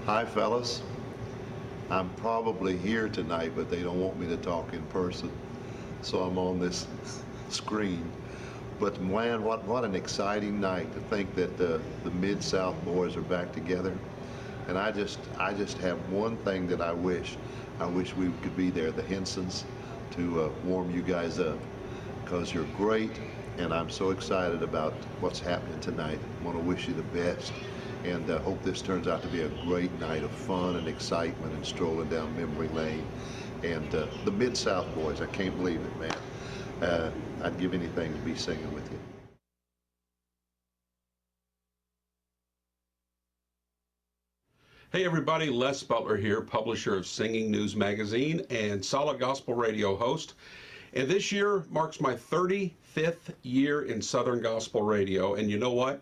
Hi, fellas. I'm probably here tonight, but they don't want me to talk in person, so I'm on this screen. But man, what an exciting night to think that the Mid-South boys are back together. And I just have one thing that I wish we could be there, the Hinsons, to warm you guys up, because you're great, and I'm so excited about what's happening tonight. I want to wish you the best, and hope this turns out to be a great night of fun and excitement and strolling down memory lane. And the Mid-South boys, I can't believe it, man. I'd give anything to be singing with you. Hey everybody, Les Butler here, publisher of Singing News Magazine and Solid Gospel Radio host. And this year marks my 35th year in Southern Gospel Radio. And you know what?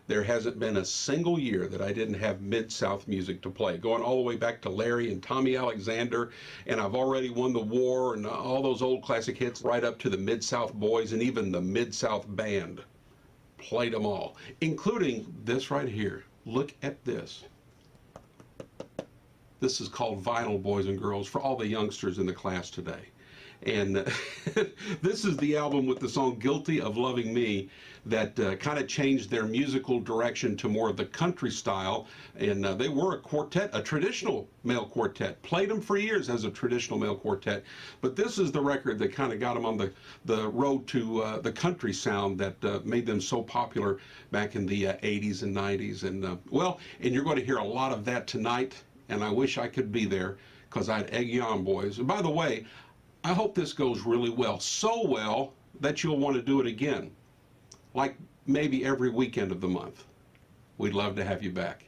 There hasn't been a single year that I didn't have Mid-South music to play, going all the way back to Larry and Tommy Alexander, and I've already won the war and all those old classic hits, right up to the Mid-South boys and even the Mid-South band. Played them all, including this right here. Look at this. This is called Vinyl, Boys and Girls, for all the youngsters in the class today. And this is the album with the song Guilty of Loving Me that kind of changed their musical direction to more of the country style. And they were a quartet, a traditional male quartet. Played them for years as a traditional male quartet. But this is the record that kind of got them on the road to the country sound that made them so popular back in the 80s and 90s. And well, and you're going to hear a lot of that tonight. And I wish I could be there, because I'd egg you on, boys. And by the way, I hope this goes really well. So well that you'll want to do it again. Like maybe every weekend of the month. We'd love to have you back.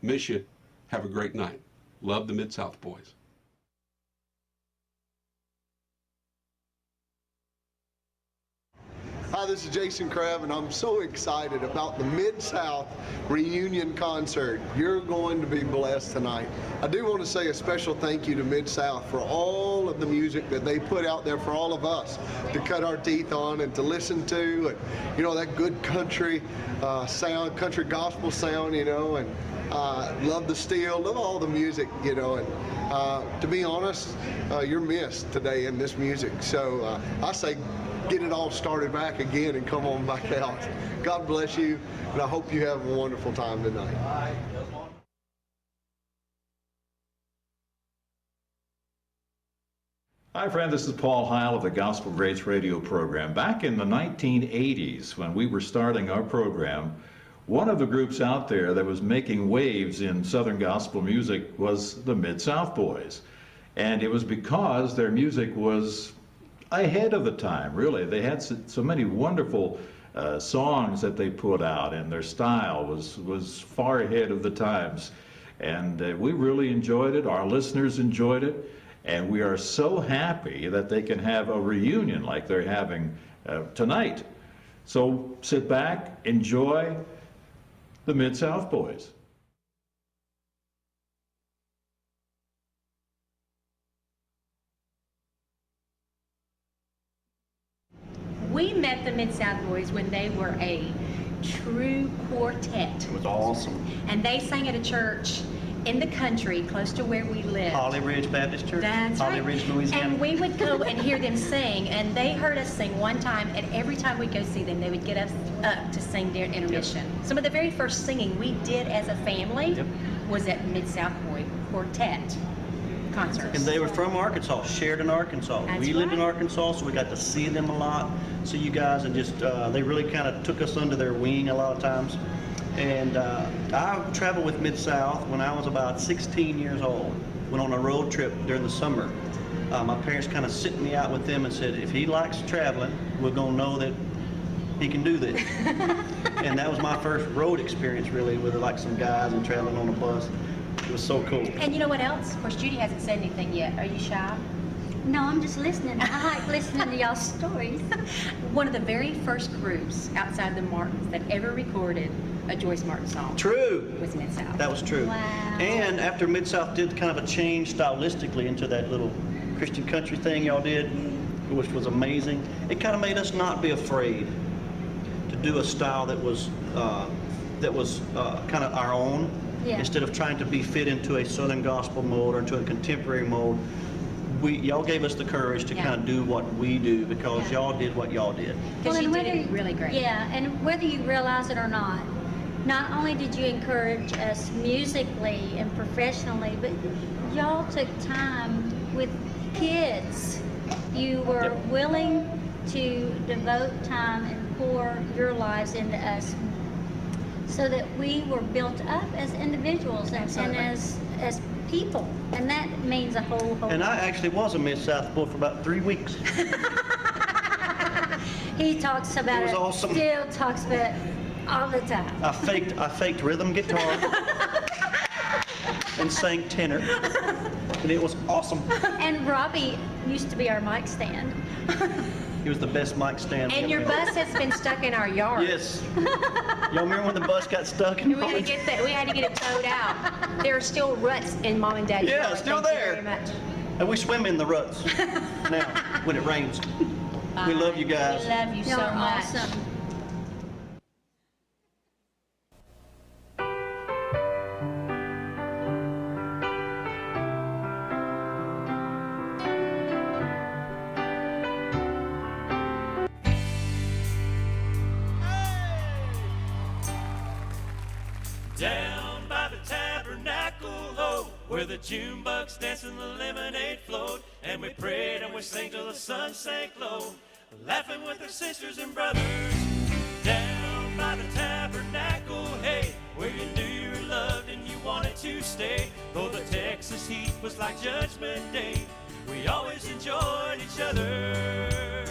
Miss you. Have a great night. Love the Mid-South boys. Hi, this is Jason Crabb, and I'm so excited about the Mid-South reunion concert. You're going to be blessed tonight. I do want to say a special thank you to Mid-South for all of the music that they put out there for all of us to cut our teeth on and to listen to, and you know, that good country sound, country gospel sound, you know, and love the steel, love all the music, you know, and to be honest, you're missed today in this music. So I say, get it all started back again and come on back out. God bless you, and I hope you have a wonderful time tonight. Hi, friend. This is Paul Heil of the Gospel Grace Radio program. Back in the 1980s, when we were starting our program, one of the groups out there that was making waves in Southern gospel music was the Mid-South Boys. And it was because their music was ahead of the time, really. They had so many wonderful songs that they put out, and their style was far ahead of the times. And we really enjoyed it. Our listeners enjoyed it. And we are so happy that they can have a reunion like they're having tonight. So sit back, enjoy the Mid-South Boys. We met the Mid-South boys when they were a true quartet. It was awesome. And they sang at a church in the country close to where we live. Holly Ridge Baptist Church. That's Holly right. Ridge, Louisiana. And we would go and hear them sing, and they heard us sing one time, and every time we'd go see them, they would get us up to sing their intermission. Yep. Some of the very first singing we did as a family was at Mid-South Boy Quartet concerts. And they were from Arkansas, Sheridan, Arkansas. That's we lived in right. Arkansas, so we got to see them a lot. So you guys, and just they really kind of took us under their wing a lot of times. And I traveled with Mid-South when I was about 16 years old. Went on a road trip during the summer. My parents kind of sent me out with them and said, if he likes traveling, we're going to know that he can do this. And that was my first road experience, really, with like some guys and traveling on a bus. It was so cool. And you know what else? Of course, Judy hasn't said anything yet. Are you shy? No, I'm just listening. I like listening to y'all's stories. One of the very first groups outside the Martins that ever recorded a Joyce Martin song. True. Was Mid-South. That was true. Wow. And after Mid-South did kind of a change stylistically into that little Christian country thing y'all did, which was amazing, it kind of made us not be afraid to do a style that was kind of our own. Yeah. instead of trying to be fit into a Southern gospel mold or into a contemporary mold. Y'all gave us the courage to Yeah. kind of do what we do because Yeah. y'all did what y'all did. Because and you did whether it really great. Yeah, and whether you realize it or not only did you encourage us musically and professionally, but y'all took time with kids. You were Yep. willing to devote time and pour your lives into us so that we were built up as individuals and Absolutely. as people. And that means a whole And I lot. actually was a Mdsouth boy for about 3 weeks. He talks about It was it, awesome. still talks about it all the time. I faked rhythm guitar and sang tenor, and it was awesome. And Robbie used to be our mic stand. He was the best mic stand. we And ever your had. bus has been stuck in our yard. Yes. Y'all remember when the bus got stuck in And we had to get that. We had to get it towed out. There are still ruts in Mom and Dad's Yeah, yard. still Thank there. you very much. And we swim in the ruts now when it rains. We love you guys. We love you so Y'all are much. awesome. Down by the Tabernacle, oh, where the June bugs dance and the lemonade flowed, and we prayed and we sang till the sun sank low, laughing with our sisters and brothers. Down by the Tabernacle, hey, where you knew you were loved and you wanted to stay, though the Texas heat was like Judgment Day, we always enjoyed each other.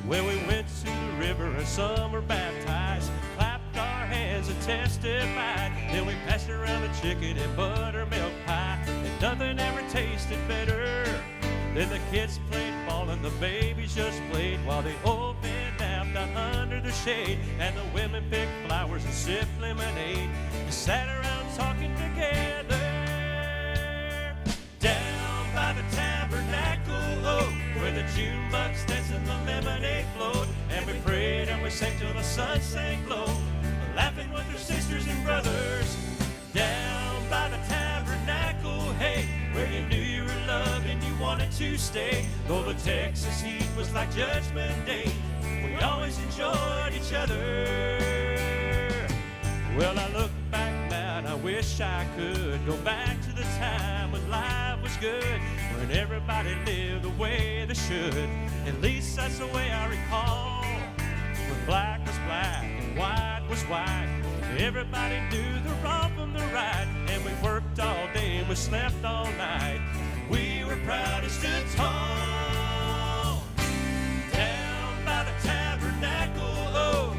When we went to the river and some were baptized, clapped our hands and testified. Then we passed around the chicken and buttermilk pie, and nothing ever tasted better. Then the kids played ball and the babies just played, while the old men napped out under the shade, and the women picked flowers and sipped lemonade, and sat around talking together. Down by the Tabernacle, oh, where the June bugs danced and the lemonade flowed, and we prayed and we sang till the sun sank low, laughing with our sisters and brothers. Down by the Tabernacle, hey, where you knew you were loved and you wanted to stay, though the Texas heat was like Judgment Day, we always enjoyed each other. Well, I look back now and I wish I could go back to the time when life was good, when everybody lived the way they should. At least that's the way I recall. When black was black and white was white, everybody knew the wrong from the right, and we worked all day and we slept all night. We were proud and stood tall. Down by the Tabernacle, oh.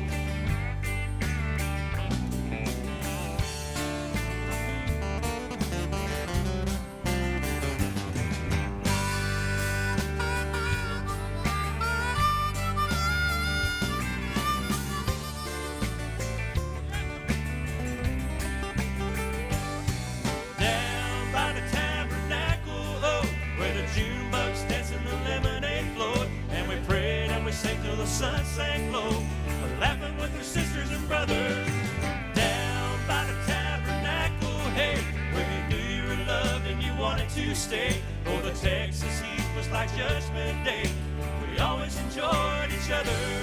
Down by the Tabernacle, oh, where the June bugs danced and the lemonade flowed, and we prayed and we sang till the sun sank low, laughing with our sisters and brothers. Down by the Tabernacle, hey, where you knew you were loved and you wanted to stay, though the Texas heat was like Judgment Day, we always enjoyed each other.